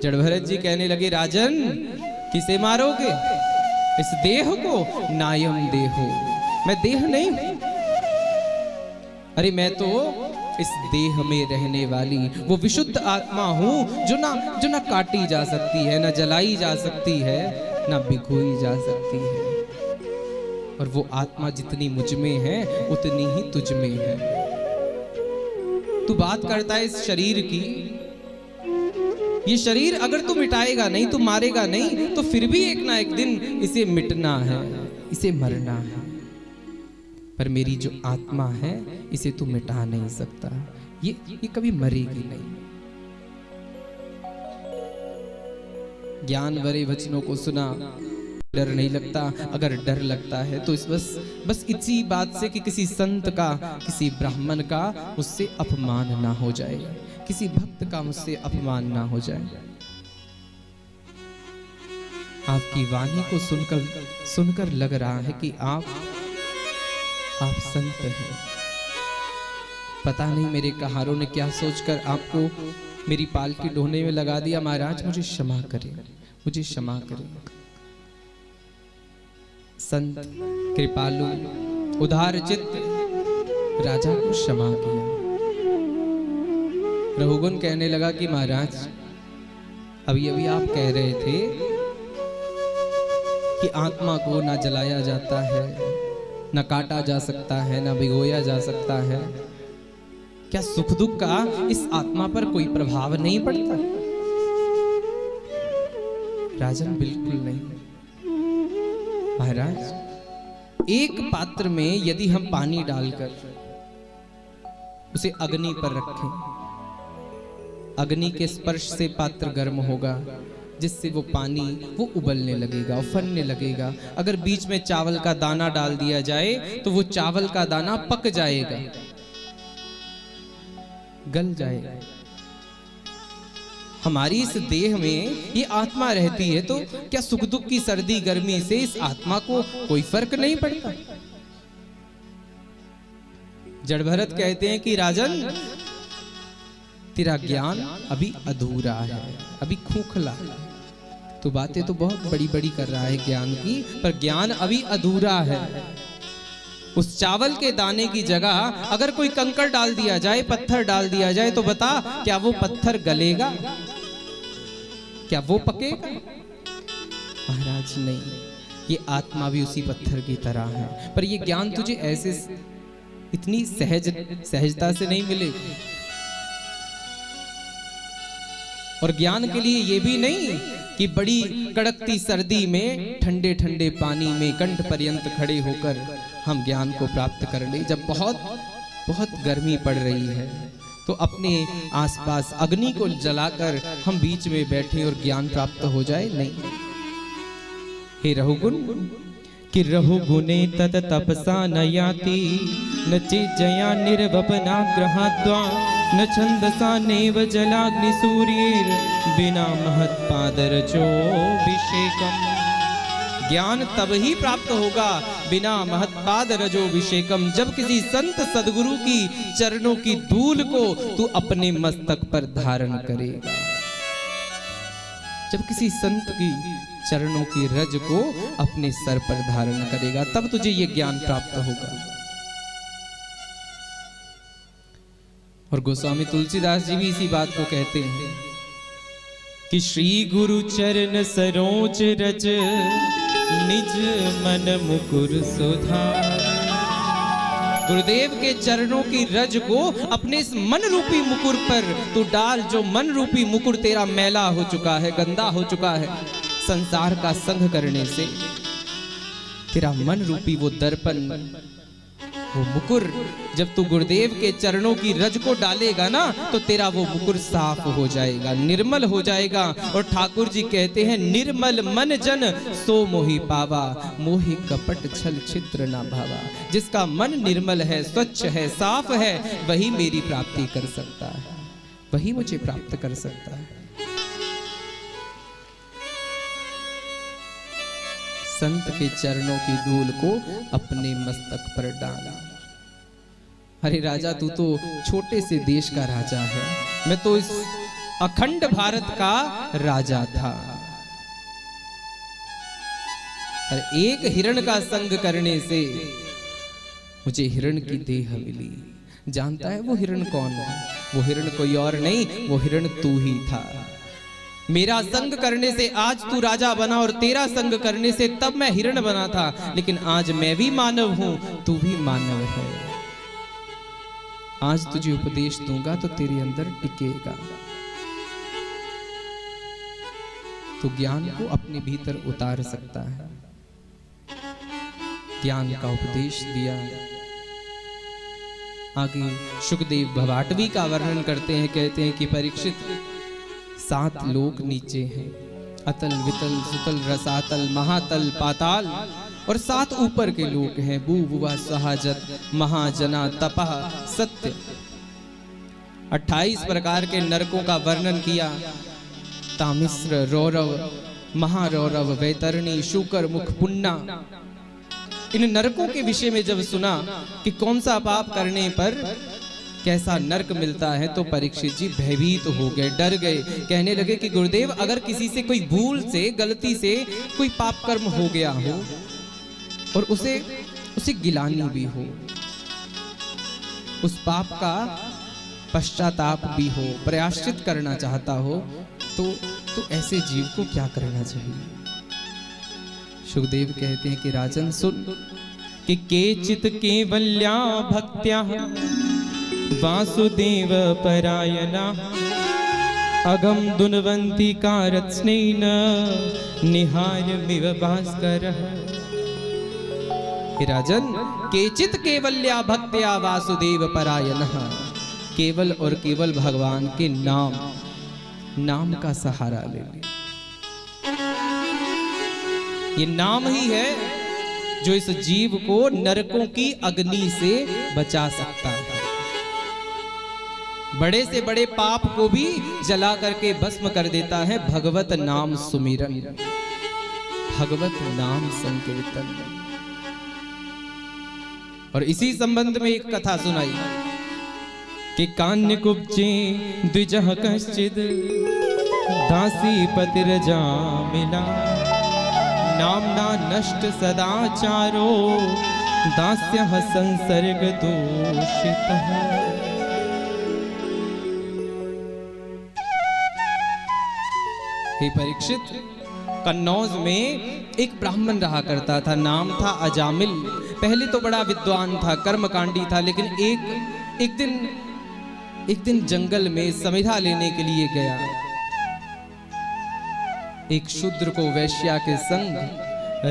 जड़ भरत जी कहने लगे, राजन किसे मारोगे? इस देह को? नायम देहो, मैं देह नहीं हूं। अरे मैं तो इस देह में रहने वाली वो विशुद्ध आत्मा हूं जो ना काटी जा सकती है, ना जलाई जा सकती है, ना भिगोई जा सकती है। और वो आत्मा जितनी मुझ में है उतनी ही तुझ में है। तू बात करता है इस शरीर की, ये शरीर अगर तू मिटाएगा नहीं, तू मारेगा नहीं, तो फिर भी एक ना एक दिन इसे मिटना है, इसे मरना है। पर मेरी जो आत्मा है इसे तू मिटा नहीं सकता, ये कभी मरेगी नहीं। ज्ञान भरे वचनों को सुना, डर नहीं लगता। अगर डर लगता है तो बस इसी बात से कि किसी संत का, किसी ब्राह्मण का मुझसे अपमान ना हो जाए, किसी भक्त का मुझसे अपमान ना हो जाए। आपकी वाणी को सुनकर लग रहा है कि आप संत हैं। पता नहीं मेरे कहारों ने क्या सोचकर आपको मेरी पालकी ढोने में लगा दिया। महाराज मुझे क्षमा करें, मुझे क्षमा करें। संत कृपालु उदार चित्त राजा को क्षमा किया। रघुगुण कहने लगा कि महाराज अभी अभी आप कह रहे थे कि आत्मा को ना जलाया जाता है, ना काटा जा सकता है, ना भिगोया जा सकता है। क्या सुख दुख का इस आत्मा पर कोई प्रभाव नहीं पड़ता? राजन बिल्कुल नहीं। महाराज एक पात्र में यदि हम पानी डालकर उसे अग्नि पर रखें, अग्नि के स्पर्श से पात्र गर्म होगा, जिससे वो पानी वो उबलने लगेगा, उफनने लगेगा। अगर बीच में चावल का दाना डाल दिया जाए तो वो चावल का दाना पक जाएगा, गल जाएगा। हमारी इस देह में ये आत्मा रहती है, तो क्या सुख दुख की सर्दी गर्मी से इस आत्मा को कोई फर्क नहीं पड़ता? जड़ भरत कहते हैं कि राजन तेरा ज्ञान अभी अधूरा है, अभी खोखला है। तो बातें तो बहुत बड़ी बड़ी कर रहा है ज्ञान की, पर ज्ञान अभी अधूरा है। उस चावल के दाने की जगह अगर कोई कंकड़ डाल दिया जाए, पत्थर डाल दिया जाए, तो बता क्या वो पत्थर गलेगा? क्या वो पकेगा? महाराज नहीं, ये आत्मा भी उसी पत्थर की तरह है। पर ये ज्ञान तुझे ऐसे इतनी सहजता से नहीं मिलेगा। और ज्ञान के लिए ये भी नहीं कि बड़ी कड़कती सर्दी में ठंडे ठंडे पानी में कंठ पर्यंत खड़े होकर हम ज्ञान को प्राप्त कर ले। जब बहुत बहुत गर्मी पड़ रही है तो अपने आसपास अग्नि को जलाकर हम बीच में बैठे और ज्ञान प्राप्त हो जाए, नहीं। हे रहुगुण कि रहुगुणे तत तपसा न याति, न चिज्जया निर्वपनाग्रहाद्वा, न छंदसा नेव जलाग्नि सूर्येर, बिना महत्पादरजोभिषेकम्। ज्ञान तब ही प्राप्त होगा बिना महत्पादरजोभिषेकम्, जब किसी संत सदगुरु की चरणों की धूल को तू अपने मस्तक पर धारण करेगा। जब किसी संत की चरणों की रज को अपने सर पर धारण करेगा, तब तुझे ये ज्ञान प्राप्त होगा। और गोस्वामी तुलसीदास जी भी इसी बात को कहते हैं कि श्री गुरु चरण सरोज रज, निज मन मुकुर सुधार। गुरुदेव के चरणों की रज को अपने इस मन रूपी मुकुर पर तू डाल, जो मन रूपी मुकुर तेरा मैला हो चुका है, गंदा हो चुका है संसार का संग करने से। तेरा मन रूपी वो दर्पण, वो मुकुर, जब तू गुरुदेव के चरणों की रज को डालेगा ना, तो तेरा वो मुकुर साफ हो जाएगा, निर्मल हो जाएगा। और ठाकुर जी कहते हैं, निर्मल मन जन सो मोहि पावा, मोहि कपट छल छिद्र ना भावा। जिसका मन निर्मल है, स्वच्छ है, साफ है, वही मेरी प्राप्ति कर सकता है, वही मुझे प्राप्त कर सकता है। संत के चरणों की धूल को अपने मस्तक पर डाला। अरे राजा, तू तो छोटे से देश का राजा है, मैं तो इस अखंड भारत का राजा था। और एक हिरण का संग करने से मुझे हिरण की देह मिली। जानता है वो हिरण कौन है? वो हिरण कोई और नहीं, वो हिरण तू ही था। मेरा संग करने से आज तू राजा बना, और तेरा संग करने से तब मैं हिरण बना था। लेकिन आज मैं भी मानव हूं, तू भी मानव है। आज तुझे उपदेश दूंगा तो तेरे अंदर टिकेगा। तो ज्ञान को अपने भीतर उतार सकता है। ज्ञान का उपदेश दिया। आगे शुकदेव भवाटवी का वर्णन करते हैं, कहते हैं कि परीक्षित 7 लोक नीचे हैं, अतल वितल सुतल रसातल महातल पाताल, और 7 ऊपर के लोक हैं, भू भुवा सहाजत महाजना तपह सत्य। 28 प्रकार के नरकों का वर्णन किया। तामिश्र रौरव महारौरव वैतरणी शुकर मुख पुन्ना। इन नरकों के विषय में जब सुना कि कौन सा पाप करने पर कैसा नरक मिलता है, तो परीक्षित जी भयभीत हो गए, डर गए। कहने लगे कि गुरुदेव, अगर किसी से कोई भूल से गलती से कोई पाप कर्म हो गया हो और उसे गिलानी भी हो, उस पाप का पश्चाताप भी हो, प्रायश्चित करना चाहता हो, तो ऐसे जीव को क्या करना चाहिए? शुकदेव कहते हैं कि राजन सुन, कि केचित केवल्या भक्त्या वासुदेव परायणा अगम दुन्वन्ति कारत्स्नेन निहारमिव भास्करः। राजन, केचित केवल्या भक्त्या वासुदेव परायणः, केवल और केवल भगवान के नाम का सहारा ले ले। ये नाम ही है जो इस जीव को नरकों की अग्नि से बचा सकता है। बड़े से बड़े पाप को भी जला करके भस्म कर देता है भगवत नाम सुमिरन, भगवत नाम संकीर्तन। और इसी संबंध में एक कथा सुनाई कि कान्य कुब्जे द्विजः कश्चिद दासी पतिरजा मिला नामना नष्ट सदाचारो दास्यः संसर्ग दोषितः। हे परीक्षित, कन्नौज में एक ब्राह्मण रहा करता था, नाम था अजामिल। पहले तो बड़ा विद्वान था, कर्मकांडी था, लेकिन एक दिन जंगल में समिधा लेने के लिए गया। एक शूद्र को वैश्या के संग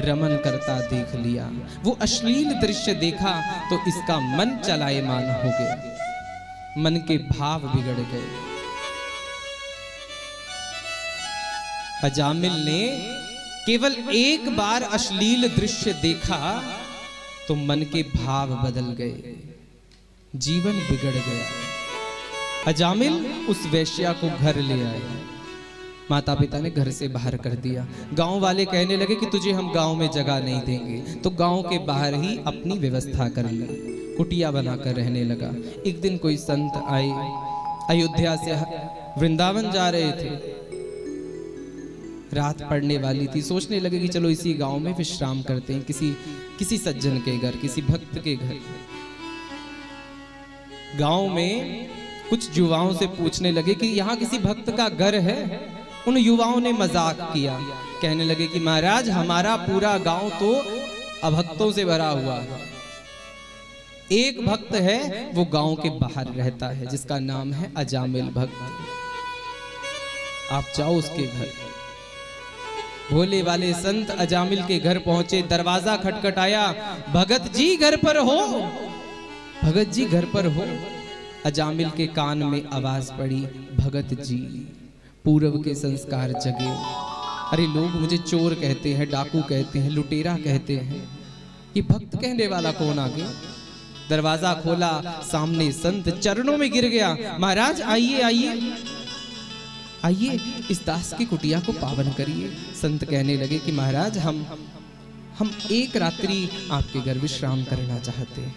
रमन करता देख लिया। वो अश्लील दृश्य देखा तो इसका मन चलायमान हो गया, मन के भाव बिगड़ गए। अजामिल ने केवल एक बार अश्लील दृश्य देखा तो मन के भाव बदल गए, जीवन बिगड़ गया। अजामिल उस वैश्या को घर ले आया। माता पिता ने घर से बाहर कर दिया। गांव वाले कहने लगे कि तुझे हम गांव में जगह नहीं देंगे, तो गांव के बाहर ही अपनी व्यवस्था कर ले। कुटिया बनाकर रहने लगा। एक दिन कोई संत आए, अयोध्या से वृंदावन जा रहे थे, रात पड़ने वाली थी। सोचने लगे कि चलो इसी गांव में विश्राम करते हैं, किसी सज्जन के घर, किसी भक्त के घर। गांव में कुछ युवाओं से पूछने लगे कि यहाँ किसी भक्त का घर है। उन युवाओं ने मजाक किया, कहने लगे कि महाराज, हमारा पूरा गांव तो अभक्तों से भरा हुआ है, एक भक्त है वो गांव के बाहर रहता है, जिसका नाम है अजामिल भक्त। आप जाओ उसके घर। भोले वाले संत अजामिल के घर पहुंचे। दरवाजा खटखटाया, भगत जी घर पर हो, भगत जी घर पर हो। अजामिल के कान में आवाज पड़ी, भगत जी, पूर्व के संस्कार जगे। अरे लोग मुझे चोर कहते हैं, डाकू कहते हैं, लुटेरा कहते हैं, ये भक्त कहने वाला कौन आगे? दरवाजा खोला, सामने संत चरणों में गिर गया। महाराज आइए आइए आइए, इस दास की कुटिया को पावन करिए। संत कहने लगे कि महाराज, हम एक रात्रि आपके घर विश्राम करना चाहते हैं,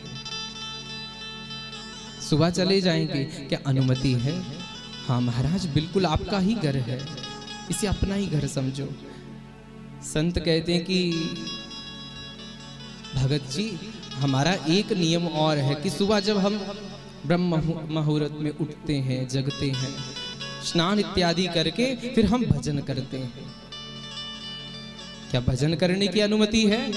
सुबह चले जाएंगे, क्या अनुमति है? हाँ महाराज, बिल्कुल आपका ही घर है, इसे अपना ही घर समझो। संत कहते हैं कि भगत जी, हमारा एक नियम और है कि सुबह जब हम ब्रह्म मुहूर्त में उठते हैं, जगते हैं, स्नान इत्यादि करके फिर हम भजन करते हैं। क्या भजन करने की अनुमति है?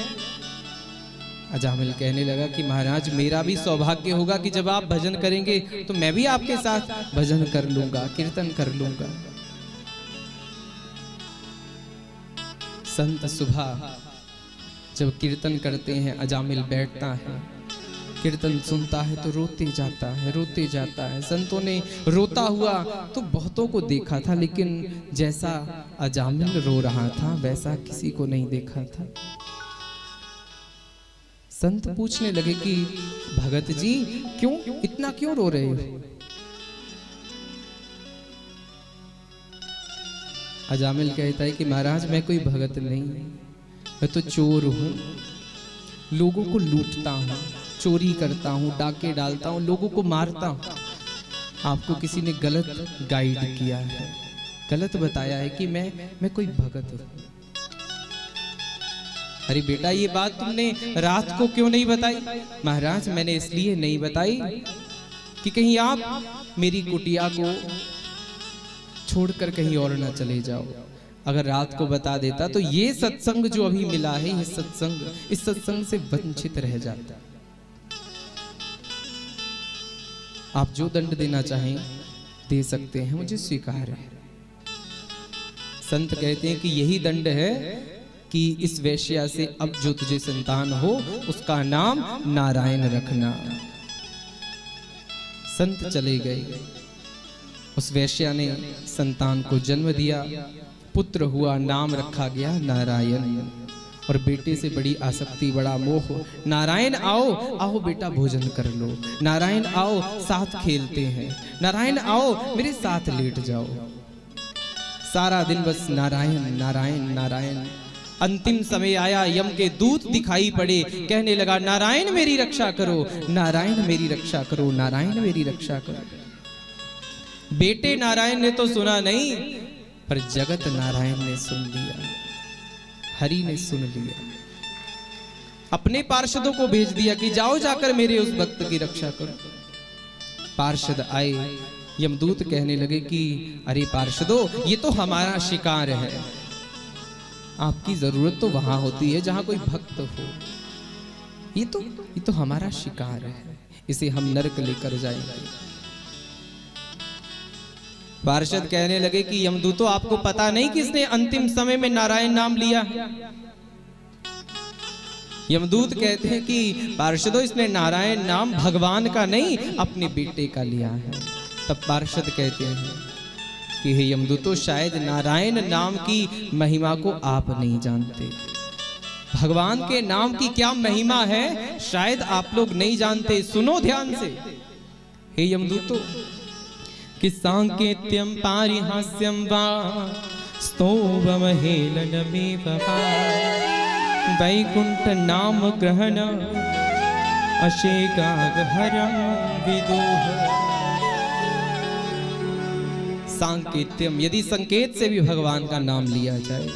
अजामिल कहने लगा कि महाराज, मेरा भी सौभाग्य होगा कि जब आप भजन करेंगे तो मैं भी आपके साथ भजन कर लूंगा, कीर्तन कर लूंगा। संत सुबह जब कीर्तन करते हैं, अजामिल बैठता है, कीर्तन सुनता है तो रोते जाता है, रोते जाता है। संतों ने रोता हुआ तो बहुतों को देखा था, लेकिन जैसा अजामिल रो रहा था वैसा किसी को नहीं देखा था। संत पूछने लगे कि भगत जी, क्यों इतना क्यों रो रहे हो? अजामिल कहता है कि महाराज, मैं कोई भगत नहीं, मैं तो चोर हूं, लोगों को लूटता हूं, चोरी करता हूं, डाके डालता हूं, लोगों को मारता हूं। आपको किसी ने गलत गाइड किया है, गलत बताया है कि मैं कोई भगत हूं। अरे बेटा, ये बात तुमने रात को क्यों नहीं बताई? महाराज, मैंने इसलिए नहीं बताई कि कहीं आप मेरी कुटिया को छोड़कर कहीं और ना चले जाओ। अगर रात को बता देता तो ये सत्संग जो अभी मिला है, ये सत्संग, इस सत्संग से वंचित रह जाता। आप जो दंड देना चाहें दे सकते हैं, मुझे स्वीकार है। संत कहते हैं कि यही दंड है कि इस वैश्या से अब जो तुझे संतान हो उसका नाम नारायण रखना। संत चले गए, उस वैश्या ने संतान को जन्म दिया, पुत्र हुआ, नाम रखा गया नारायण। और बेटे से बड़ी आसक्ति, बड़ा मोह। नारायण आओ, आओ बेटा भोजन कर लो, नारायण आओ साथ खेलते हैं, नारायण आओ मेरे साथ लेट जाओ। सारा दिन बस नारायण नारायण नारायण। अंतिम समय आया, यम के दूत दिखाई पड़े, कहने लगा नारायण मेरी रक्षा करो, नारायण मेरी रक्षा करो, नारायण मेरी रक्षा करो। बेटे नारायण ने तो सुना नहीं, पर जगत नारायण ने सुन लिया, हरि ने सुन लिया। अपने पार्षदों को भेज दिया कि जाओ जाकर मेरे उस भक्त की रक्षा करो। पार्षद आए, यमदूत कहने लगे कि अरे पार्षदों, ये तो हमारा शिकार है, आपकी जरूरत तो वहां होती है जहां कोई भक्त हो, ये तो हमारा शिकार है, इसे हम नरक लेकर जाएंगे। पार्षद कहने लगे कि यमदूतों, आपको पता नहीं किसने अंतिम समय में नारायण नाम लिया? यमदूत कहते हैं कि पार्षदों, इसने नारायण नाम भगवान का नहीं, अपने बेटे का लिया है। तब पार्षद कहते हैं कि हे यमदूतों, शायद नारायण नाम की महिमा को आप नहीं जानते। भगवान के नाम की क्या महिमा है, शायद आप लोग नहीं जानते। सुनो ध्यान से, हे यमदूतों, कि सांकेत्यम पारिहास्यम वा स्तोभमहेलनमेव वा वैकुंठ नाम ग्रहण अशेकागहरम विदुः। सांकेत्यम, यदि संकेत से भी भगवान का नाम लिया जाए,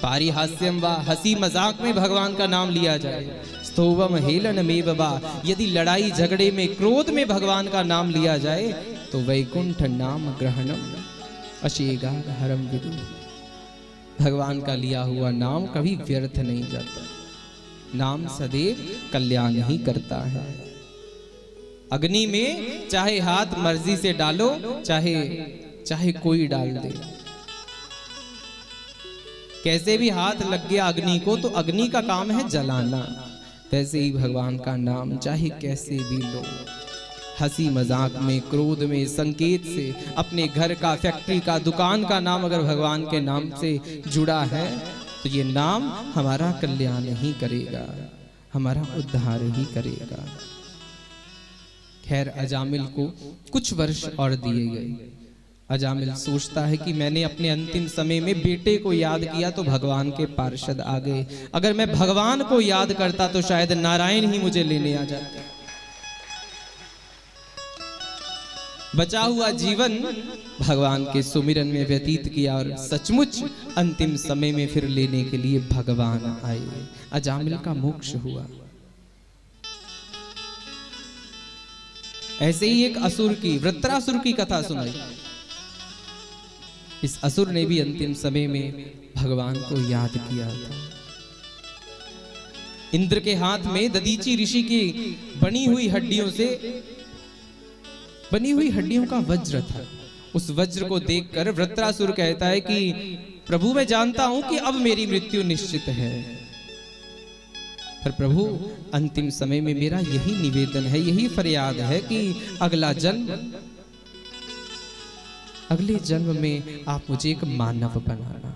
पारिहास्यम वा, हंसी मजाक में भगवान का नाम लिया जाए, स्तोभम हेलनमेव वा, यदि लड़ाई झगड़े में क्रोध में भगवान का नाम लिया जाए, तो वैकुंठ नाम ग्रहणम अशेकागहरम विदुः। भगवान का लिया हुआ नाम कभी व्यर्थ नहीं जाता, नाम सदैव कल्याण ही करता है। अग्नि में चाहे हाथ मर्जी से डालो, चाहे कोई डाल दे, कैसे भी हाथ लग गया अग्नि को तो अग्नि का काम है जलाना। वैसे ही भगवान का नाम चाहे कैसे भी लो, हंसी मजाक में, क्रोध में, संकेत से, अपने घर का, फैक्ट्री का, दुकान का नाम अगर भगवान के नाम से जुड़ा है तो ये नाम हमारा कल्याण ही करेगा, हमारा उद्धार ही करेगा। खैर, अजामिल को कुछ वर्ष और दिए गए। अजामिल सोचता है कि मैंने अपने अंतिम समय में बेटे को याद किया तो भगवान के पार्षद आ गए, अगर मैं भगवान को याद करता तो शायद नारायण ही मुझे लेने आ जाते। बचा हुआ जीवन भगवान के सुमिरन में व्यतीत किया और सचमुच अंतिम समय में फिर लेने के लिए भगवान आए। अजामिल का मोक्ष हुआ। ऐसे ही एक असुर की, वृत्रासुर की कथा सुनाई। इस असुर ने भी अंतिम समय में भगवान को याद किया था। इंद्र के हाथ में दधीचि ऋषि की बनी हुई हड्डियों का वज्र था। उस वज्र को देखकर वृत्रासुर कहता है कि प्रभु मैं जानता हूं कि अब मेरी मृत्यु निश्चित है, पर प्रभु अंतिम समय में मेरा यही निवेदन है, यही फरियाद है कि अगले जन्म में आप मुझे एक मानव बनाना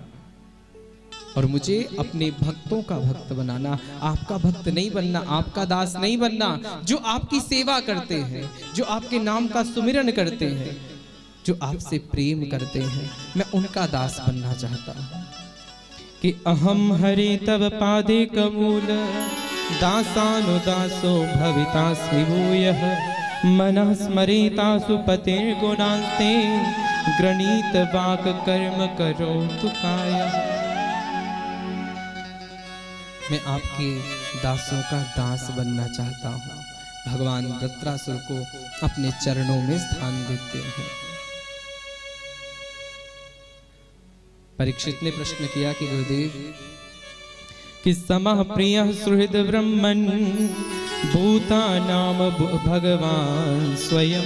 और मुझे अपने भक्तों का भक्त बनाना। आपका भक्त नहीं बनना, आपका दास नहीं बनना। जो आपकी सेवा करते हैं, जो आपके नाम का सुमिरन करते हैं, जो आपसे प्रेम करते हैं, मैं उनका दास बनना चाहता हूं। कि अहम हरे तव पादे कमूल दासानुदासो भवितास्मि भूयः मनः स्मरेतासु पतेर्गुणान्ते गृणीत वाक् कर्म करोतु कायः। मैं आपके दासों का दास बनना चाहता हूं। भगवान वृत्रासुर को अपने चरणों में स्थान देते हैं। परीक्षित ने प्रश्न किया कि गुरुदेव कि समः प्रियः सुहृद ब्रह्मन् भूतानाम भगवान स्वयं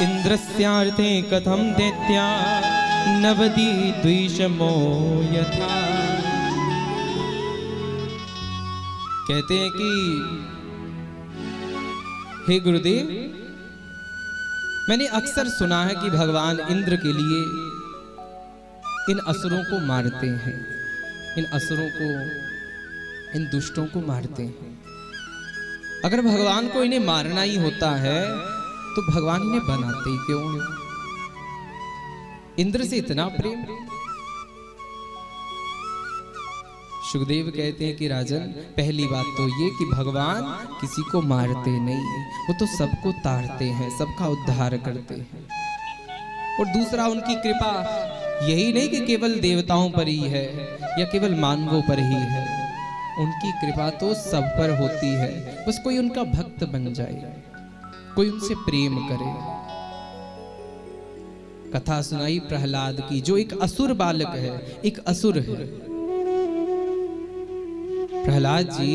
इंद्रस्यार्थे कथम दैत्या नवदी द्विषमो यथा। कहते हैं कि हे गुरुदेव, मैंने अक्सर सुना है कि भगवान इंद्र के लिए इन असुरों को मारते हैं, इन असुरों को, इन दुष्टों को मारते हैं। अगर भगवान को इन्हें मारना ही होता है तो भगवान इन्हें बनाते ही क्यों? इंद्र से इतना प्रेम। सुखदेव कहते हैं कि राजन, पहली बात तो ये कि भगवान किसी को मारते नहीं, वो तो सबको तारते हैं, सबका उद्धार करते हैं। और दूसरा, उनकी कृपा यही नहीं कि केवल देवताओं पर ही है या केवल मानवों पर ही है, उनकी कृपा तो सब पर होती है। बस कोई उनका भक्त बन जाए, कोई उनसे प्रेम करे। कथा सुनाई प्रहलाद की, जो एक असुर बालक है, एक असुर है। प्रहलाद जी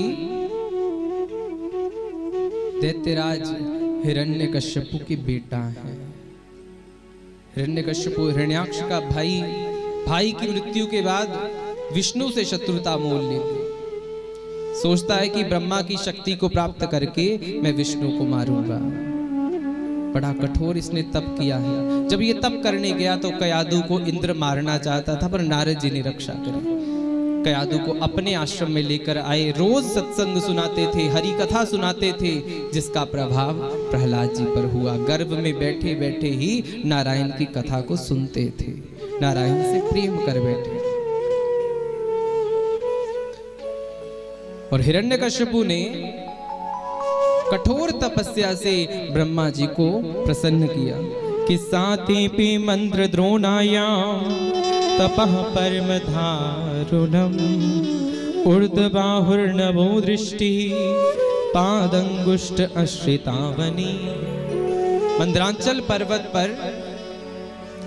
दैत्यराज हिरण्यकश्यपु के बेटा है। हिरण्यकश्यपु हिरण्याक्ष का भाई की मृत्यु के बाद विष्णु से शत्रुता मोल लेती, सोचता है कि ब्रह्मा की शक्ति को प्राप्त करके मैं विष्णु को मारूंगा। बड़ा कठोर इसने तप किया है। जब ये तप करने गया तो कयादु को इंद्र मारना चाहता था, पर नारद जी ने रक्षा करी। कयादु को अपने आश्रम में लेकर आए, रोज सत्संग सुनाते थे, हरि कथा सुनाते थे, जिसका प्रभाव प्रहलाद जी पर हुआ। गर्भ में बैठे बैठे ही नारायण की कथा को सुनते थे, नारायण से प्रेम कर बैठे। और हिरण्यकश्यपु ने कठोर तपस्या से ब्रह्मा जी को प्रसन्न किया कि साते पे मंत्र द्रोणायाम तपः परम धारुणम ऊर्ध्वबाहुर्नभो दृष्टि पादंगुष्ठ अश्रितावनी। मंद्रांचल पर्वत पर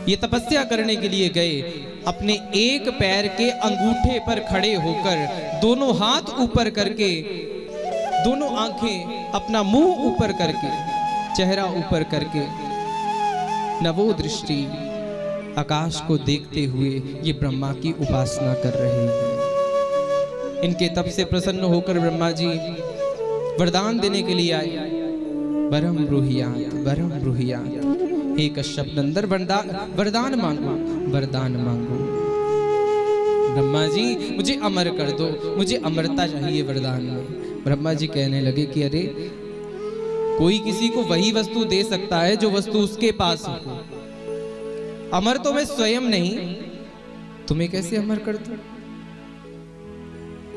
ये तपस्या करने के लिए गए। अपने एक पैर के अंगूठे पर खड़े होकर, दोनों हाथ ऊपर करके, दोनों आंखें, अपना मुंह ऊपर करके, चेहरा ऊपर करके, नवो दृष्टि आकाश को देखते हुए ये ब्रह्मा की उपासना कर रहे हैं। इनके तप से प्रसन्न होकर ब्रह्मा जी वरदान देने के लिए आए। वरम ब्रूहियात, वरम ब्रूहियात, हे कश्यप नंदन वरदान मांगो, वरदान मांगो। ब्रह्मा जी मुझे अमर कर दो, मुझे अमरता चाहिए वरदान में। ब्रह्मा जी कहने लगे कि अरे, कोई किसी को वही वस्तु दे सकता है जो वस्तु उसके पास हो। अमर तो मैं स्वयं नहीं, तुम्हें कैसे अमर कर दूं?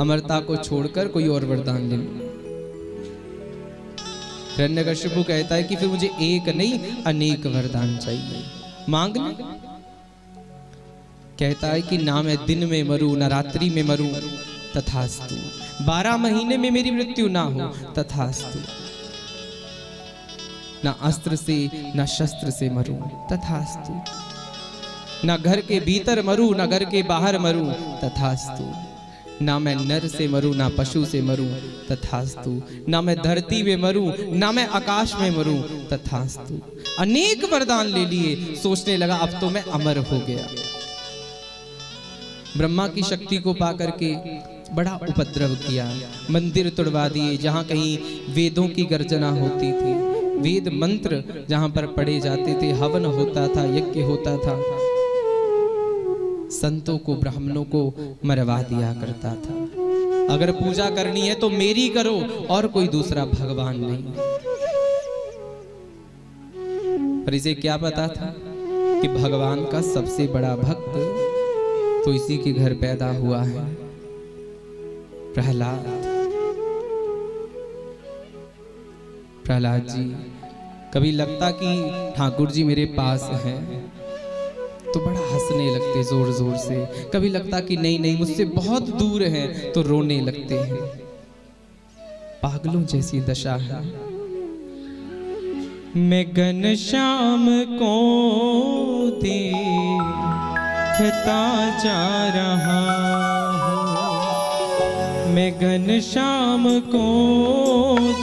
अमरता को छोड़कर कोई और वरदान ले लो। हिरण्यकशिपु कहता है कि फिर मुझे एक नहीं अनेक वरदान चाहिए, मांग ले। कहता है कि ना मैं दिन में मरूं ना रात्रि में मरूं, तथास्तु। 12 महीने में मेरी मृत्यु ना हो, तथास्तु। ना अस्त्र से ना शस्त्र से मरूं, तथास्तु। ना घर के भीतर मरूं ना घर के बाहर मरूं, तथास्तु। ना मैं नर से मरूं ना पशु से मरूं, तथास्तु। ना मैं धरती में मरूं ना मैं आकाश में मरूं, तथास्तु। अनेक वरदान ले लिए, सोचने लगा अब तो मैं अमर हो गया। ब्रह्मा की शक्ति को पाकर के बड़ा उपद्रव किया, मंदिर तुड़वा दिए जहां कहीं वेदों की गर्जना होती थी, वेद मंत्र जहां पर पढ़े जाते थे, हवन होता था, यज्ञ होता था, संतों को ब्राह्मणों को मरवा दिया करता था। अगर पूजा करनी है तो मेरी करो और कोई दूसरा भगवान नहीं। पर इसे क्या पता था कि भगवान का सबसे बड़ा भक्त तो इसी के घर पैदा हुआ है, प्रहलाद। प्रहलाद जी कभी लगता कि ठाकुर जी मेरे पास हैं तो बड़ा हंसने लगते जोर जोर से, कभी लगता कि नहीं नहीं मुझसे बहुत दूर हैं तो रोने लगते हैं। पागलों जैसी दशा है। मैं घनश्याम को देखता जा रहा हूँ, मैं घनश्याम को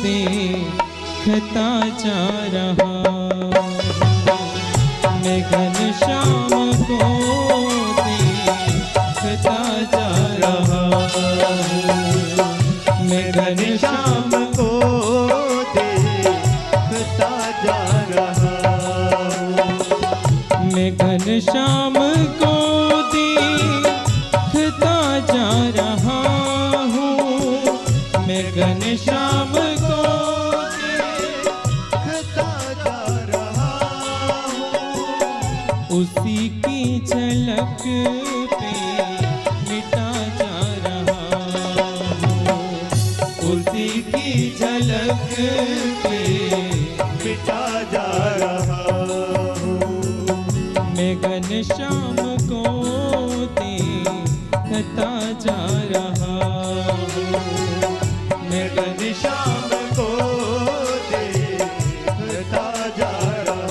देखता जा रहा हूँ, मैं घनश्याम को देखता जा रहा हूँ, मैं घनश्याम को देखता जा रहा हूँ, मैं घनश्याम को देखता जा रहा हूँ, मैं घनश्याम को देखता जा रहा हूँ, उसी की झलक पे मिटा जा रहा हूँ, उसी की झलक पे मिटा जा रहा हूँ, मैं घनश्याम को देखता जा रहा हूँ, मैं घनश्याम को देखता जा रहा हूँ।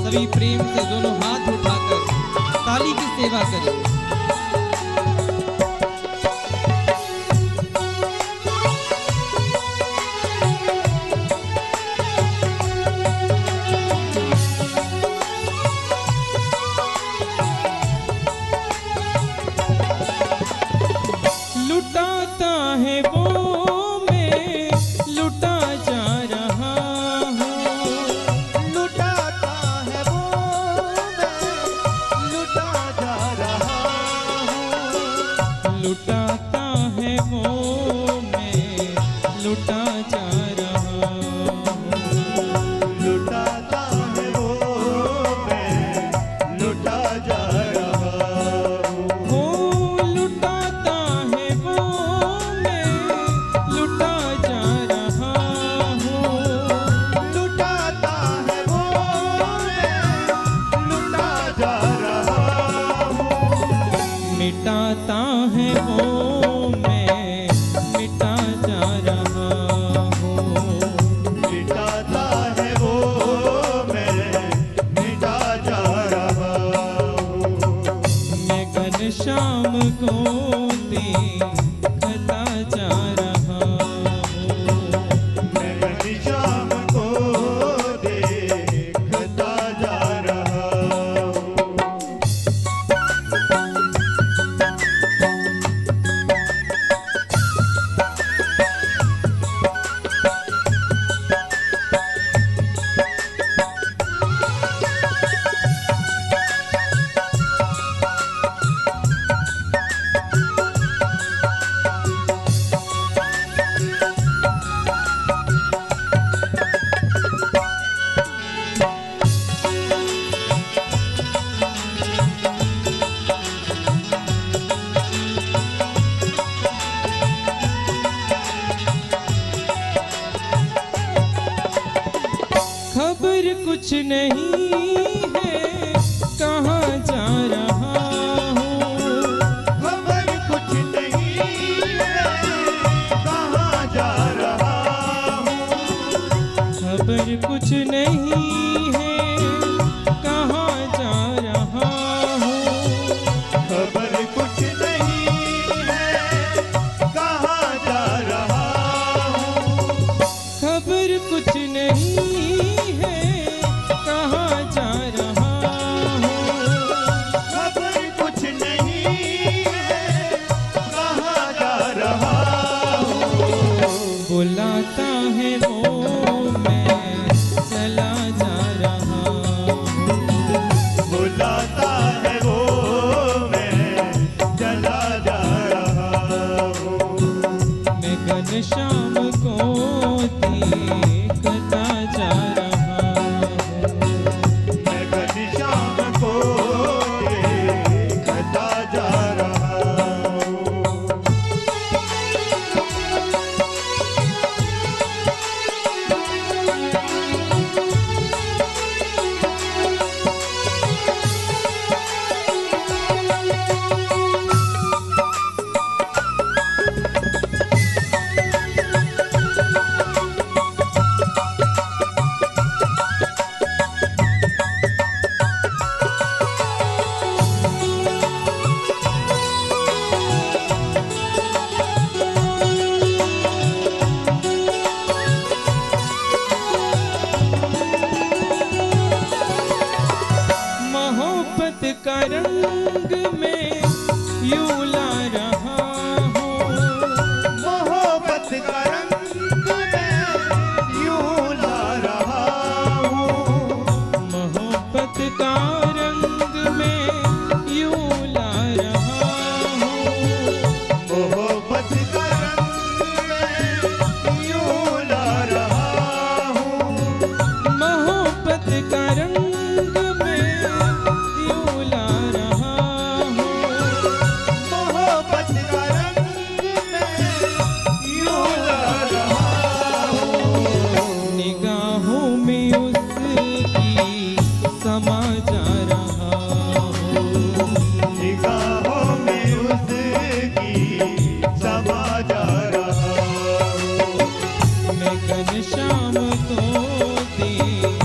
सभी प्रेम से दोनों हाथ उठाकर ताली की सेवा करें। लुटाता है वो मैं लुटा जा रहा हूँ, लुटाता है वो मैं लुटा जा रहा कुछ नहीं है, कहाँ जा रहा हूँ। खबर कुछ नहीं है, कहाँ जा रहा हूँ। खबर कुछ नहीं है, कहाँ जा रहा हूँ। खबर कुछ नहीं है, कहाँ जा रहा हूँ। खबर कुछ नहीं है, कहाँ जा रहा हूँ। खबर कुछ नहीं है, कहाँ जा रहा हूँ। बुलाता है वो, मैं चला जा रहा हूँ। बुलाता है वो, मैं चला जा रहा हूँ। मैं घनश्याम को देखता जा रहा हूँ। मैं घनश्याम को देखता जा रहा हूँ। मोहब्बत का रंग में यूं ला रहा हूँ। मोहब्बत का रंग मैं यूं ला रहा हूँ। मोहब्बत का रंग में यूं ला रहा हूँ। मोहब्बत का रंग मैं यूं ला रहा हूँ। मोहब्बत का रंग में यूं ला रहा हूँ। मोहब्बत का रंग मैं यूं ला रहा हूँ। निगाहों में उसकी समा जा रहा हूँ। निगाहों में उसकी समा जा रहा हूँ। मैं घनश्याम को देखता